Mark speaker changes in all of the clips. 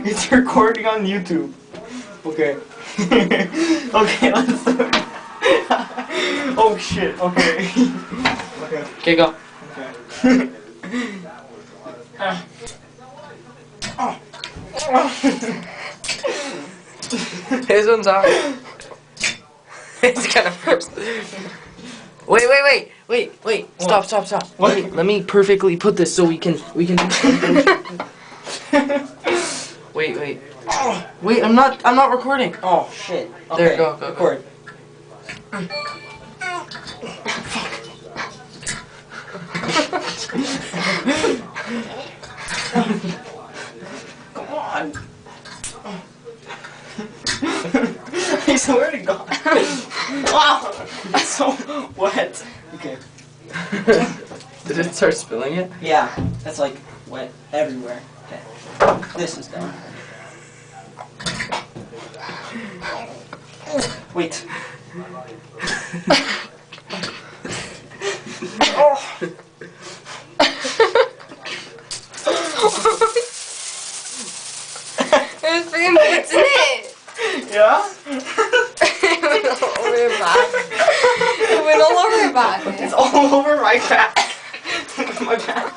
Speaker 1: It's recording on YouTube. Okay. Okay, let's do it. Oh shit, okay. Okay.
Speaker 2: Okay, go.
Speaker 1: Okay.
Speaker 2: This one's hard. It's kind of first. Wait. Stop.
Speaker 1: What?
Speaker 2: Wait, let me perfectly put this so we can do Wait. Wait, I'm not recording.
Speaker 1: Oh shit. Okay.
Speaker 2: There, go.
Speaker 1: Record. Come on. I swear to God. Wow, it's so wet. Okay.
Speaker 2: Did it start spilling it?
Speaker 1: Yeah, it's like wet everywhere. Okay. This is done. Wait. Oh.
Speaker 3: There's freaking bits in it!
Speaker 1: Yeah?
Speaker 3: It went all over your back. It went all over your back.
Speaker 1: It's all over my back. My back.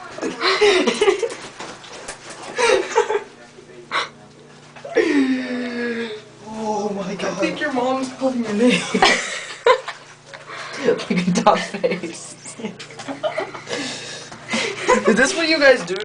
Speaker 1: Oh my God.
Speaker 2: I think your mom's calling your name. Like a dog's face. Is this what you guys do?